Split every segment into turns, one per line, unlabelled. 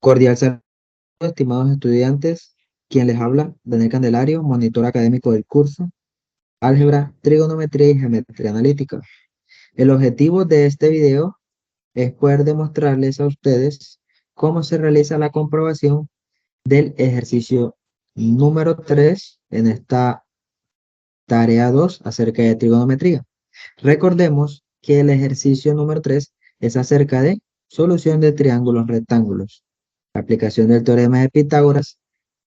Cordial saludo, estimados estudiantes. Quien les habla, Daniel Candelario, monitor académico del curso Álgebra, Trigonometría y Geometría Analítica. El objetivo de este video es poder demostrarles a ustedes cómo se realiza la comprobación del ejercicio número 3 en esta tarea 2 acerca de trigonometría. Recordemos que el ejercicio número 3 es acerca de solución de triángulos rectángulos, aplicación del teorema de Pitágoras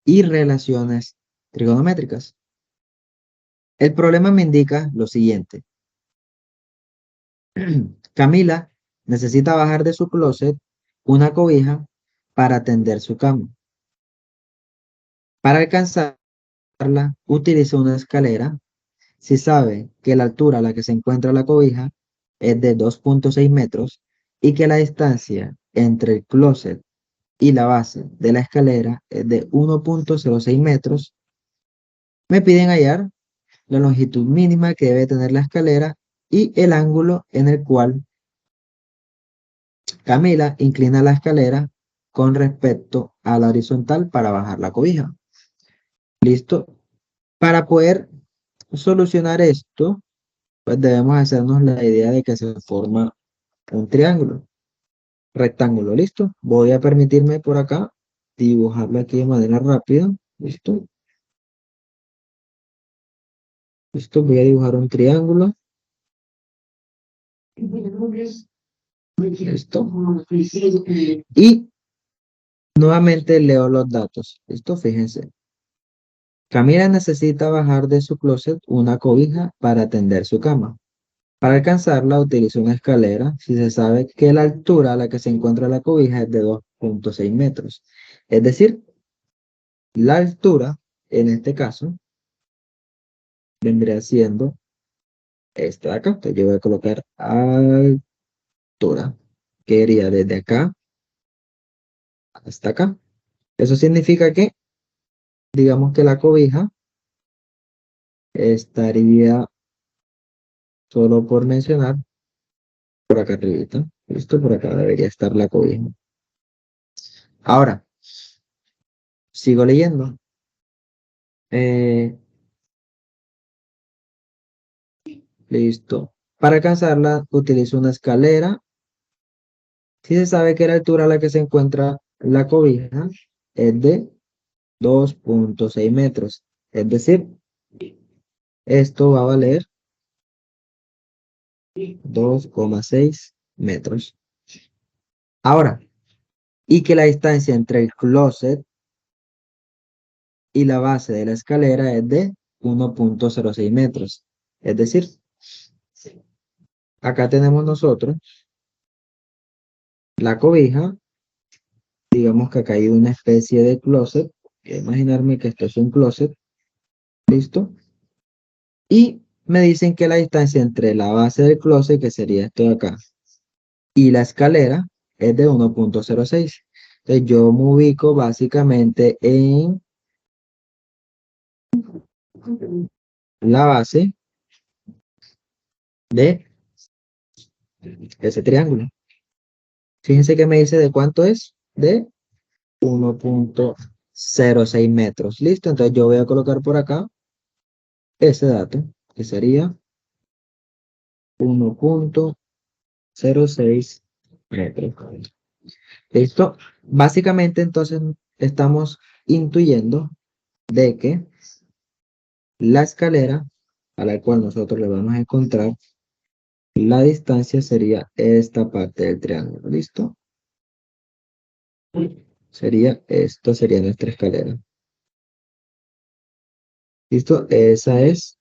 y relaciones trigonométricas. El problema me indica lo siguiente. Camila necesita bajar de su closet una cobija para tender su cama. Para alcanzarla, utiliza una escalera. Si sabe que la altura a la que se encuentra la cobija es de 2.6 metros y que la distancia entre el closet y la base de la escalera es de 1.06 metros, me piden hallar la longitud mínima que debe tener la escalera y el ángulo en el cual Camila inclina la escalera con respecto a la horizontal para bajar la cobija. ¿Listo? Para poder solucionar esto, pues debemos hacernos la idea de que se forma un triángulo, rectángulo. ¿Listo? Voy a permitirme por acá dibujarlo aquí de manera rápida. ¿Listo? ¿Listo? Voy a dibujar un triángulo. ¿Listo? Y nuevamente leo los datos. ¿Listo? Fíjense. Camila necesita bajar de su closet una cobija para tender su cama. Para alcanzarla utiliza una escalera si se sabe que la altura a la que se encuentra la cobija es de 2.6 metros. Es decir, la altura, en este caso, vendría siendo esta de acá. Entonces yo voy a colocar altura, que iría desde acá hasta acá. Eso significa que, digamos que la cobija estaría, solo por mencionar, por acá arribita. Listo, por acá debería estar la cobija. Ahora, sigo leyendo. Eh, listo. Para alcanzarla, utilizo una escalera. Si se sabe que la altura a la que se encuentra la cobija es de 2.6 metros. Es decir, esto va a valer 2,6 metros. Ahora, y que la distancia entre el closet y la base de la escalera es de 1.06 metros. Es decir, acá tenemos nosotros la cobija. Digamos que acá hay una especie de closet. Voy a imaginarme que esto es un closet. ¿Listo? Y me dicen que la distancia entre la base del closet, que sería esto de acá, y la escalera es de 1.06. Entonces yo me ubico básicamente en la base de ese triángulo. Fíjense que me dice de cuánto es. De 1.06 metros. ¿Listo? Entonces yo voy a colocar por acá ese dato, que sería 1.06 metros. ¿Listo? Básicamente entonces estamos intuyendo de que la escalera a la cual nosotros le vamos a encontrar la distancia sería esta parte del triángulo. ¿Listo? Esto sería nuestra escalera. ¿Listo? Esa es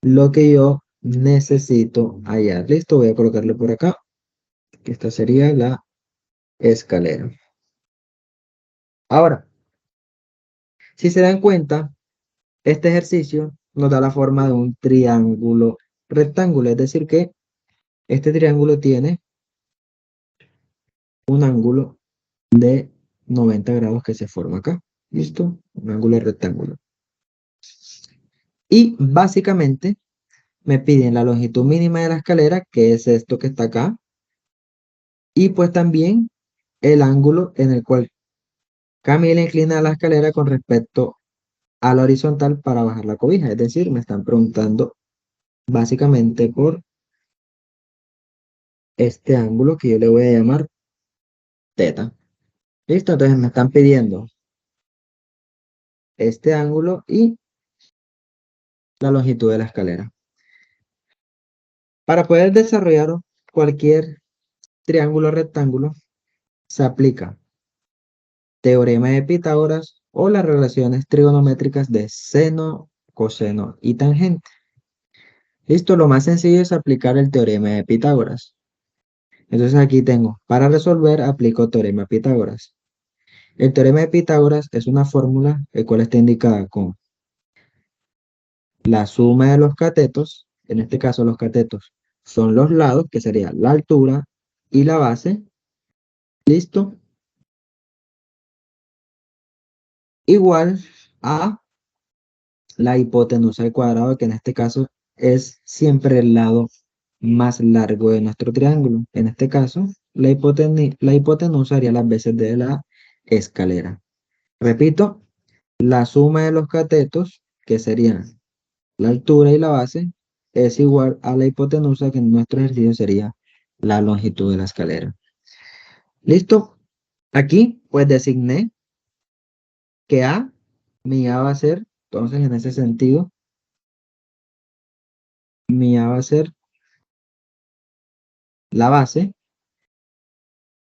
lo que yo necesito hallar. ¿Listo? Voy a colocarle por acá, que esta sería la escalera. Ahora, si se dan cuenta, este ejercicio nos da la forma de un triángulo rectángulo, es decir que este triángulo tiene un ángulo de 90 grados que se forma acá. ¿Listo? Un ángulo rectángulo. Y básicamente me piden la longitud mínima de la escalera, que es esto que está acá. Y pues también el ángulo en el cual Camila inclina la escalera con respecto a la horizontal para bajar la cobija. Es decir, me están preguntando básicamente por este ángulo que yo le voy a llamar teta. Listo, entonces me están pidiendo este ángulo y la longitud de la escalera. Para poder desarrollar cualquier triángulo rectángulo, se aplica teorema de Pitágoras o las relaciones trigonométricas de seno, coseno y tangente. Listo, lo más sencillo es aplicar el teorema de Pitágoras. Entonces aquí tengo, para resolver, aplico teorema de Pitágoras. El teorema de Pitágoras es una fórmula el cual está indicada con la suma de los catetos. En este caso los catetos son los lados, que sería la altura y la base. Listo, igual a la hipotenusa al cuadrado, que en este caso es siempre el lado más largo de nuestro triángulo. En este caso, la hipotenusa haría las veces de la escalera. Repito, la suma de los catetos, que serían la altura y la base, es igual a la hipotenusa, que en nuestro ejercicio sería la longitud de la escalera. ¿Listo? Aquí, pues designé que mi A va a ser, entonces en ese sentido, mi A va a ser la base.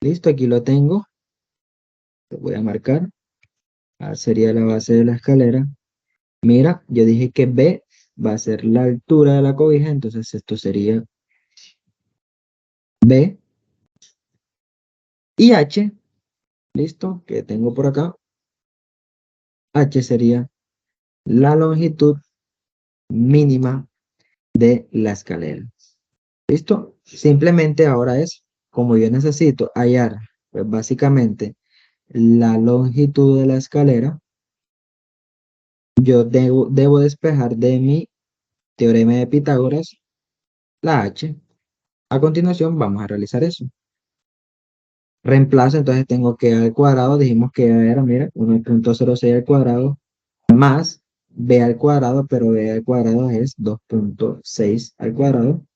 Listo, aquí lo tengo. Lo voy a marcar. A sería la base de la escalera. Mira, yo dije que B va a ser la altura de la cobija, entonces esto sería B. Y H, listo, que tengo por acá. H sería la longitud mínima de la escalera. ¿Listo? Simplemente ahora es, como yo necesito hallar, pues básicamente la longitud de la escalera, yo debo despejar de mi teorema de Pitágoras la H. A continuación vamos a realizar eso. Reemplazo, entonces tengo que A al cuadrado, dijimos que era, mira, 1,06 al cuadrado, más B al cuadrado, pero B al cuadrado es 2,6 al cuadrado,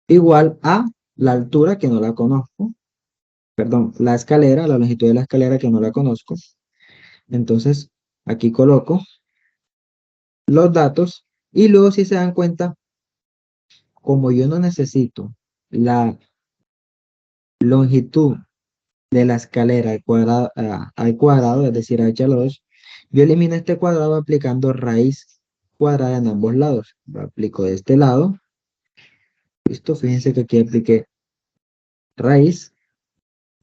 igual a la altura, que no la conozco, perdón, la escalera, la longitud de la escalera, que no la conozco. Entonces, aquí coloco los datos y luego, si se dan cuenta, como yo no necesito la longitud de la escalera al cuadrado, es decir, h a la 2, yo elimino este cuadrado aplicando raíz cuadrada en ambos lados. Lo aplico de este lado. Listo, fíjense que aquí apliqué raíz.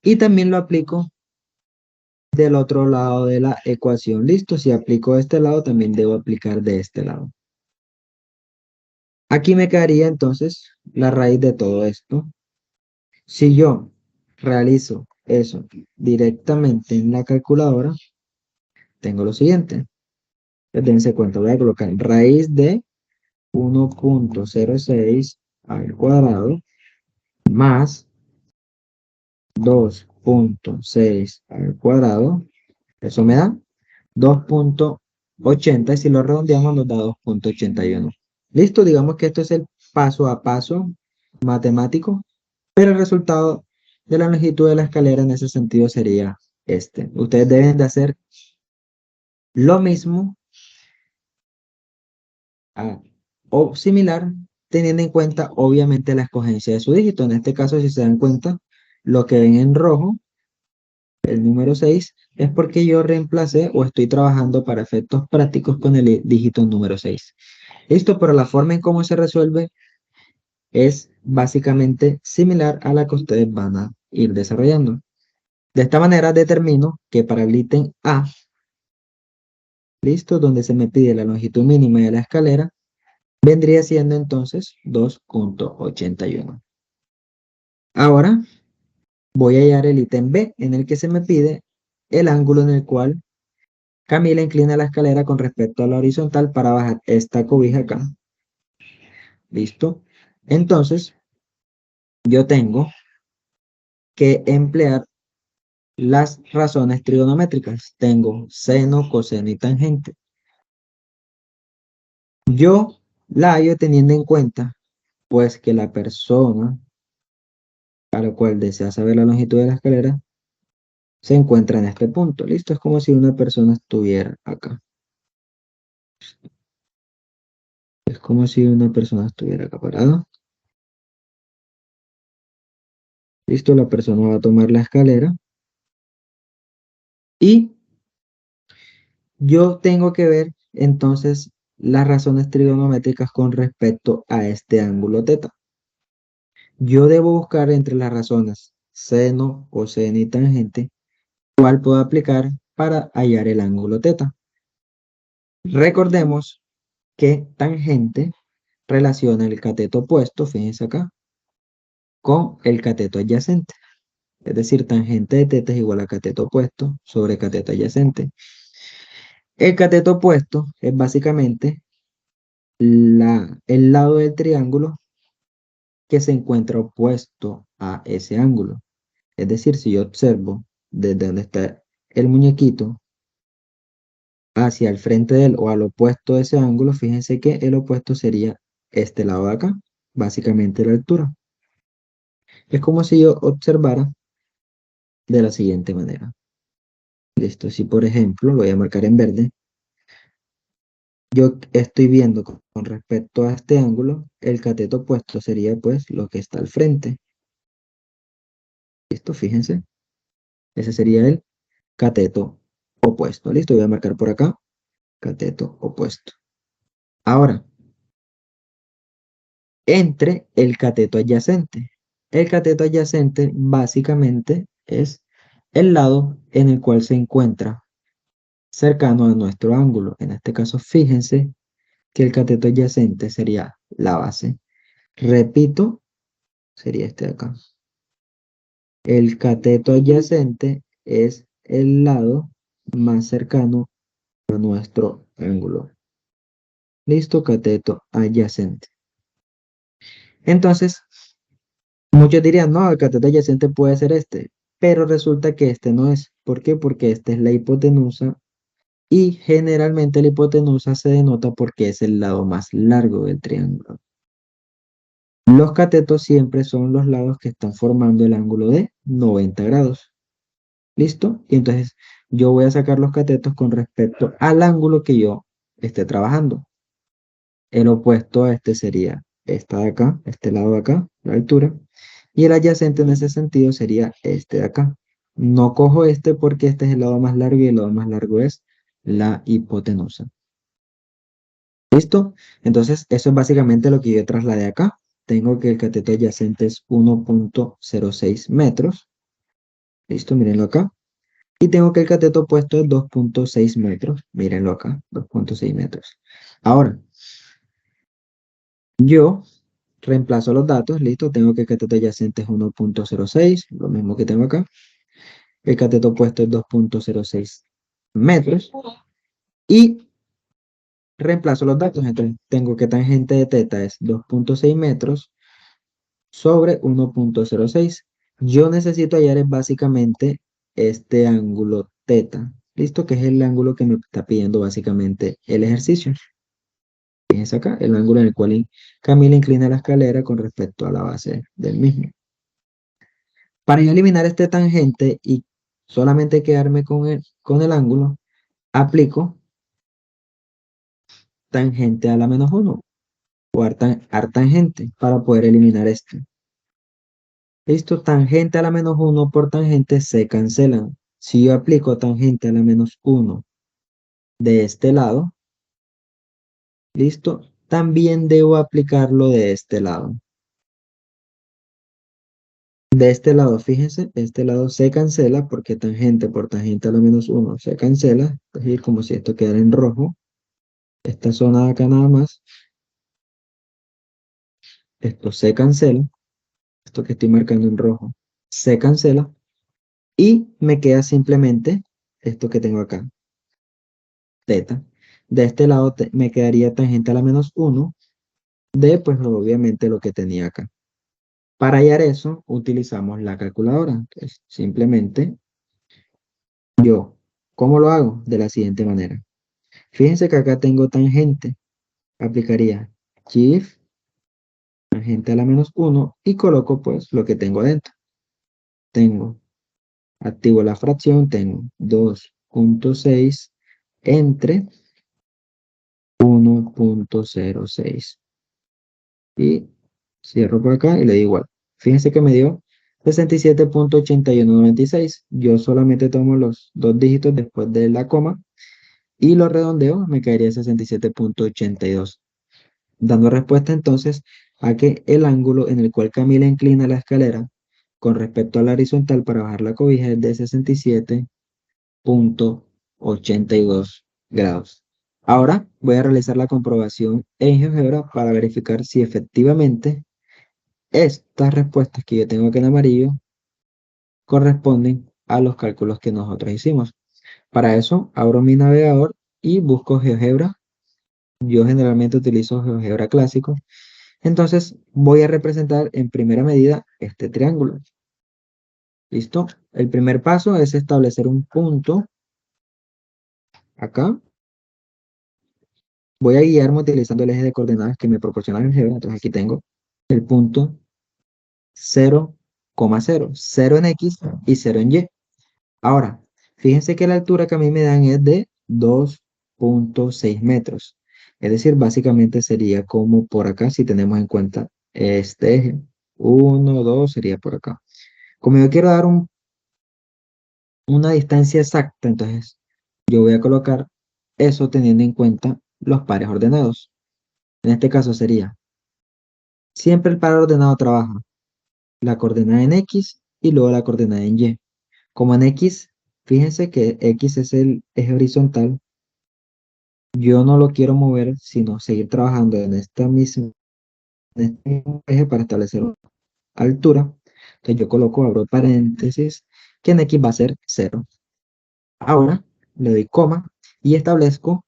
Y también lo aplico del otro lado de la ecuación. Listo, si aplico de este lado, también debo aplicar de este lado. Aquí me quedaría entonces la raíz de todo esto. Si yo realizo eso directamente en la calculadora, tengo lo siguiente. Dense cuenta, voy a colocar raíz de 1,06 al cuadrado más 2,6 al cuadrado. Eso me da 2,80, y si lo redondeamos nos da 2,81. Listo, digamos que esto es el paso a paso matemático, pero el resultado de la longitud de la escalera en ese sentido sería este. Ustedes deben de hacer lo mismo a- o similar, teniendo en cuenta obviamente la escogencia de su dígito. En este caso, si se dan cuenta, lo que ven en rojo, el número 6, es porque yo reemplacé o estoy trabajando para efectos prácticos con el dígito número 6. Esto, pero la forma en cómo se resuelve es básicamente similar a la que ustedes van a ir desarrollando. De esta manera determino que para el ítem A, listo, donde se me pide la longitud mínima de la escalera, vendría siendo entonces 2,81. Ahora voy a hallar el ítem B, en el que se me pide el ángulo en el cual Camila inclina la escalera con respecto a la horizontal para bajar esta cobija acá. ¿Listo? Entonces, yo tengo que emplear las razones trigonométricas. Tengo seno, coseno y tangente. Yo la hallo teniendo en cuenta, pues, que la persona a la cual desea saber la longitud de la escalera se encuentra en este punto. Listo, es como si una persona estuviera acá. Es como si una persona estuviera acá parada. Listo, la persona va a tomar la escalera y yo tengo que ver entonces las razones trigonométricas con respecto a este ángulo teta. Yo debo buscar entre las razones seno, coseno y tangente cuál puedo aplicar para hallar el ángulo teta. Recordemos que tangente relaciona el cateto opuesto, fíjense acá, con el cateto adyacente. Es decir, tangente de teta es igual a cateto opuesto sobre cateto adyacente. El cateto opuesto es básicamente el lado del triángulo que se encuentra opuesto a ese ángulo. Es decir, si yo observo desde donde está el muñequito hacia el frente de él o al opuesto de ese ángulo, fíjense que el opuesto sería este lado de acá, básicamente la altura. Es como si yo observara de la siguiente manera. Listo, si por ejemplo lo voy a marcar en verde, yo estoy viendo con respecto a este ángulo, el cateto opuesto sería pues lo que está al frente. Listo, fíjense, ese sería el cateto opuesto. Listo, voy a marcar por acá, cateto opuesto. Ahora, entre el cateto adyacente. El cateto adyacente básicamente es el lado en el cual se encuentra cercano a nuestro ángulo. En este caso, fíjense que el cateto adyacente sería la base. Repito, sería este de acá. El cateto adyacente es el lado más cercano a nuestro ángulo. Listo, cateto adyacente. Entonces, muchos dirían, no, el cateto adyacente puede ser este, pero resulta que este no es. ¿Por qué? Porque esta es la hipotenusa y generalmente la hipotenusa se denota porque es el lado más largo del triángulo. Los catetos siempre son los lados que están formando el ángulo de 90 grados. ¿Listo? Y entonces yo voy a sacar los catetos con respecto al ángulo que yo esté trabajando. El opuesto a este sería esta de acá, este lado de acá, la altura. Y el adyacente en ese sentido sería este de acá. No cojo este porque este es el lado más largo y el lado más largo es la hipotenusa. ¿Listo? Entonces, eso es básicamente lo que yo trasladé acá. Tengo que el cateto adyacente es 1.06 metros. ¿Listo? Mírenlo acá. Y tengo que el cateto opuesto es 2.6 metros. Mírenlo acá, 2.6 metros. Ahora, yo reemplazo los datos. Listo, tengo que el cateto adyacente es 1.06, lo mismo que tengo acá. El cateto opuesto es 2.06 metros. Y reemplazo los datos. Entonces, tengo que tangente de teta es 2.6 metros sobre 1.06. Yo necesito hallar es básicamente este ángulo teta. ¿Listo? Que es el ángulo que me está pidiendo básicamente el ejercicio. Fíjense acá, el ángulo en el cual Camila inclina la escalera con respecto a la base del mismo. Para yo eliminar este tangente y solamente quedarme con el ángulo, aplico tangente a la menos 1 o artangente para poder eliminar esto. Listo, tangente a la menos 1 por tangente se cancelan. Si yo aplico tangente a la menos 1 de este lado, listo, también debo aplicarlo de este lado. De este lado, fíjense, este lado se cancela porque tangente por tangente a la menos 1 se cancela. Es decir, como si esto quedara en rojo. Esta zona de acá nada más. Esto se cancela. Esto que estoy marcando en rojo se cancela. Y me queda simplemente esto que tengo acá, teta. De este lado me quedaría tangente a la menos 1 de, pues obviamente lo que tenía acá. Para hallar eso, utilizamos la calculadora. Entonces, simplemente Yo, ¿cómo lo hago? De la siguiente manera. Fíjense que acá tengo tangente. Aplicaría Shift, tangente a la -1 y coloco pues lo que tengo dentro. Tengo, activo la fracción, tengo 2.6 entre 1.06. Y cierro por acá y le digo igual. Fíjense que me dio 67.8196. Yo solamente tomo los dos dígitos después de la coma y lo redondeo, me caería 67.82. Dando respuesta entonces a que el ángulo en el cual Camila inclina la escalera con respecto a la horizontal para bajar la cobija es de 67.82 grados. Ahora voy a realizar la comprobación en GeoGebra para verificar si efectivamente estas respuestas que yo tengo aquí en amarillo corresponden a los cálculos que nosotros hicimos. Para eso abro mi navegador y busco GeoGebra. Yo generalmente utilizo GeoGebra clásico. Entonces voy a representar en primera medida este triángulo. ¿Listo? El primer paso es establecer un punto acá. Voy a guiarme utilizando el eje de coordenadas que me proporciona el GeoGebra. Entonces aquí tengo el punto 0,0, 0 en X y 0 en Y. Ahora, fíjense que la altura que a mí me dan es de 2.6 metros. Es decir, básicamente sería como por acá, si tenemos en cuenta este eje. 1, 2, sería por acá. Como yo quiero dar una distancia exacta, entonces yo voy a colocar eso teniendo en cuenta los pares ordenados. En este caso sería, siempre el par ordenado trabaja la coordenada en X y luego la coordenada en Y. Como en X, fíjense que X es el eje horizontal. Yo no lo quiero mover, sino seguir trabajando en este mismo eje para establecer una altura. Entonces yo coloco, abro paréntesis, que en X va a ser 0. Ahora le doy coma y establezco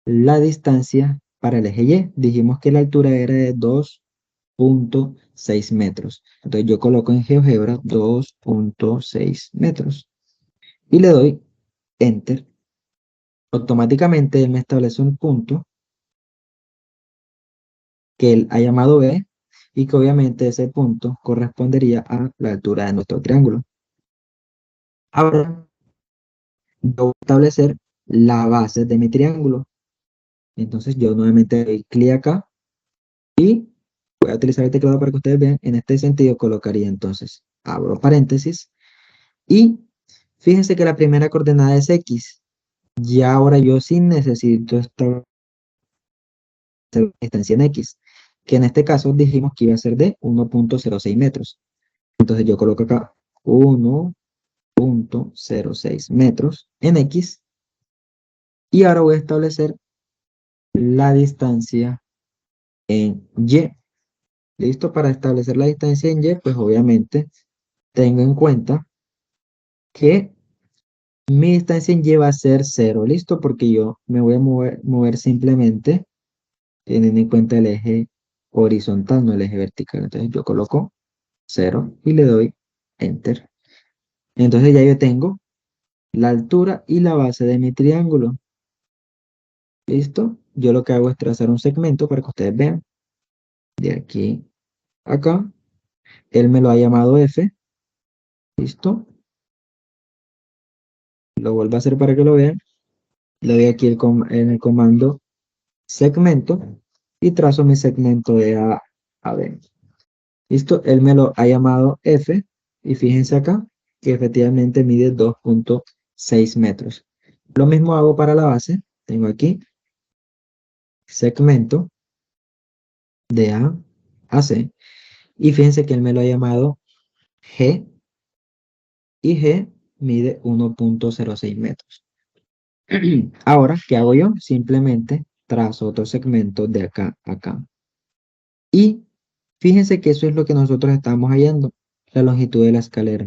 la distancia para el eje Y. Dijimos que la altura era de 2.6 metros. Entonces yo coloco en GeoGebra 2.6 metros y le doy Enter. Automáticamente él me establece un punto que él ha llamado B y que obviamente ese punto correspondería a la altura de nuestro triángulo. Ahora yo voy a establecer la base de mi triángulo. Entonces yo nuevamente doy clic acá y voy a utilizar el teclado para que ustedes vean. En este sentido colocaría entonces, abro paréntesis y fíjense que la primera coordenada es X. Ya ahora yo sí necesito establecer la distancia en X, que en este caso dijimos que iba a ser de 1.06 metros. Entonces yo coloco acá 1.06 metros en X y ahora voy a establecer la distancia en Y. ¿Listo? Para establecer la distancia en Y, pues obviamente tengo en cuenta que mi distancia en Y va a ser 0, ¿listo? Porque yo me voy a mover simplemente teniendo en cuenta el eje horizontal, no el eje vertical. Entonces yo coloco 0 y le doy Enter. Entonces ya yo tengo la altura y la base de mi triángulo. ¿Listo? Yo lo que hago es trazar un segmento para que ustedes vean. De aquí a acá. Él me lo ha llamado F. ¿Listo? Lo vuelvo a hacer para que lo vean. Le doy aquí en el comando segmento y trazo mi segmento de A a B. ¿Listo? Él me lo ha llamado F y fíjense acá que efectivamente mide 2.6 metros. Lo mismo hago para la base. Tengo aquí segmento de A a C y fíjense que él me lo ha llamado G y G mide 1.06 metros. Ahora, ¿qué hago yo? Simplemente trazo otro segmento de acá a acá. Y fíjense que eso es lo que nosotros estamos hallando, la longitud de la escalera.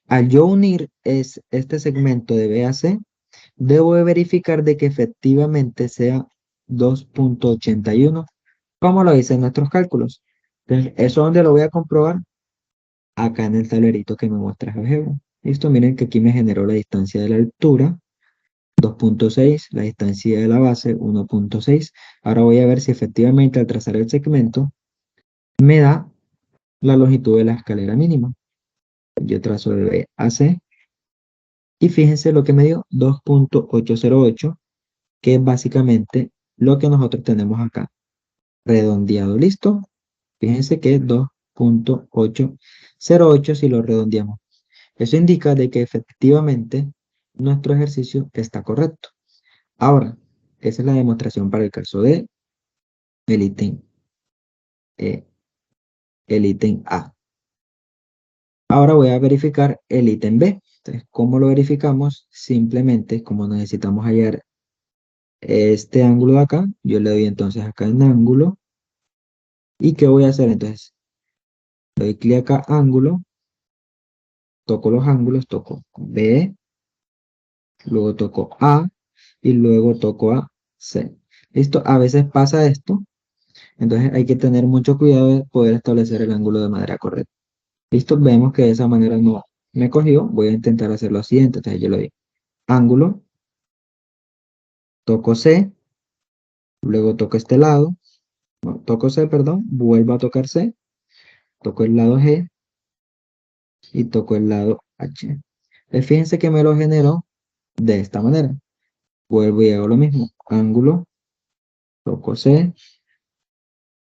Al yo unir este segmento de B a C, debo de verificar de que efectivamente sea 2.81, como lo dicen nuestros cálculos. Entonces, ¿eso dónde lo voy a comprobar? Acá en el tablerito que me muestra GeoGebra. Listo, miren que aquí me generó la distancia de la altura, 2.6, la distancia de la base, 1.6. Ahora voy a ver si efectivamente al trazar el segmento me da la longitud de la escalera mínima. Yo trazo de B a C y fíjense lo que me dio, 2.808, que es básicamente lo que nosotros tenemos acá, redondeado. ¿Listo? Fíjense que es 2.808 si lo redondeamos. Eso indica de que efectivamente nuestro ejercicio está correcto. Ahora, esa es la demostración para el caso de el ítem, eh, el ítem A. Ahora voy a verificar el ítem B. Entonces, ¿cómo lo verificamos? Simplemente, como necesitamos hallar este ángulo de acá, yo le doy entonces acá en ángulo. ¿Y qué voy a hacer? Entonces, le doy clic acá, ángulo, toco los ángulos, toco B, luego toco A y luego toco a C. ¿Listo? A veces pasa esto, entonces hay que tener mucho cuidado de poder establecer el ángulo de manera correcta. ¿Listo? Vemos que de esa manera no me cogió. Voy a intentar hacer lo siguiente. Entonces yo le doy ángulo, toco C, luego toco este lado, no, toco C, perdón, vuelvo a tocar C, toco el lado G y toco el lado H. Fíjense que me lo generó de esta manera. Vuelvo y hago lo mismo. Ángulo, toco C,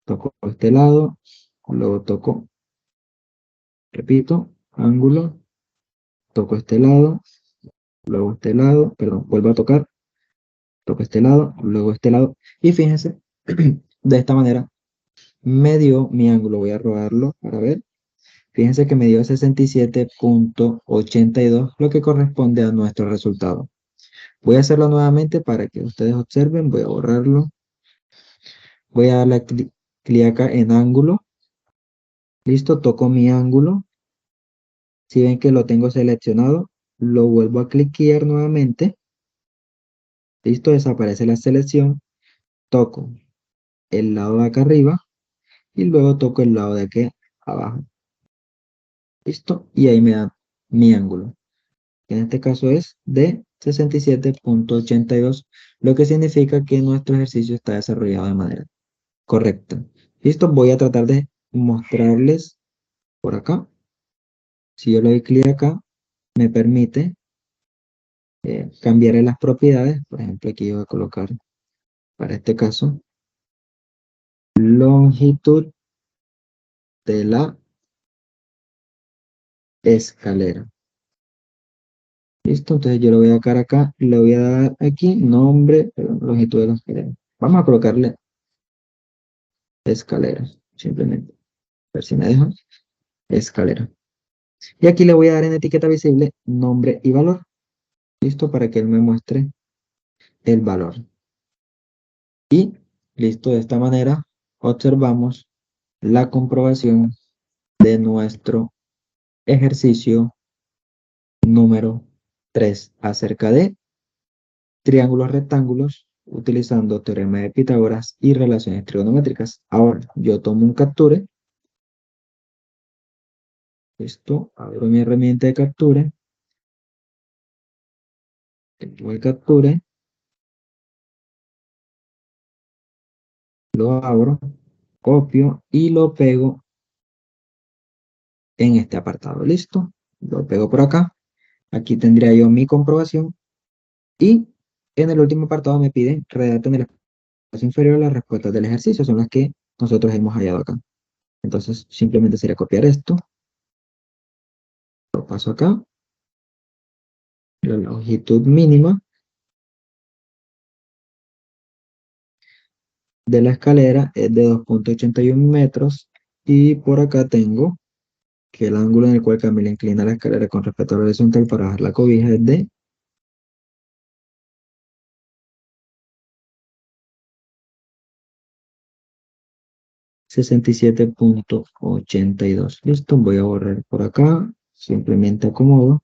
toco este lado, luego toco, repito, ángulo, toco este lado, luego este lado, perdón, vuelvo a tocar, toco este lado, luego este lado. Y fíjense, de esta manera me dio mi ángulo. Voy a rodarlo para ver. Fíjense que me dio 67.82, lo que corresponde a nuestro resultado. Voy a hacerlo nuevamente para que ustedes observen. Voy a borrarlo. Voy a darle clic acá en ángulo. Listo, toco mi ángulo. Si ven que lo tengo seleccionado, lo vuelvo a cliquear nuevamente. Listo, desaparece la selección. Toco el lado de acá arriba y luego toco el lado de aquí abajo. Listo, y ahí me da mi ángulo, que en este caso es de 67.82, lo que significa que nuestro ejercicio está desarrollado de manera correcta. Listo, voy a tratar de mostrarles por acá. Si yo le doy clic acá, me permite cambiar las propiedades. Por ejemplo, aquí voy a colocar, para este caso, longitud de la escalera. Listo, entonces yo lo voy a dejar acá, le voy a dar aquí nombre, perdón, longitud de la escalera. Vamos a colocarle escalera, simplemente. A ver si me deja. Escalera. Y aquí le voy a dar en etiqueta visible nombre y valor. Listo, para que él me muestre el valor. Y listo, de esta manera observamos la comprobación de nuestro ejercicio número 3 acerca de triángulos rectángulos utilizando teorema de Pitágoras y relaciones trigonométricas. Ahora yo tomo un capture. Listo, abro mi herramienta de capture. Tengo el capture, lo abro, copio y lo pego en este apartado. Listo, lo pego por acá. Aquí tendría yo mi comprobación y en el último apartado me piden redactar en el espacio inferior las respuestas del ejercicio, son las que nosotros hemos hallado acá. Entonces simplemente sería copiar esto, lo paso acá, la longitud mínima de la escalera es de 2.81 metros y por acá tengo que el ángulo en el cual Camila inclina la escalera con respecto a la horizontal para bajar la cobija es de 67.82. Listo, voy a borrar por acá, simplemente acomodo.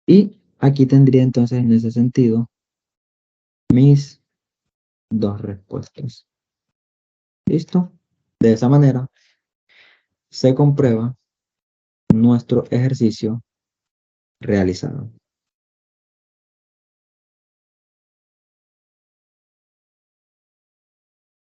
Y aquí tendría entonces en ese sentido mis dos respuestas. ¿Listo? De esa manera se comprueba nuestro ejercicio realizado.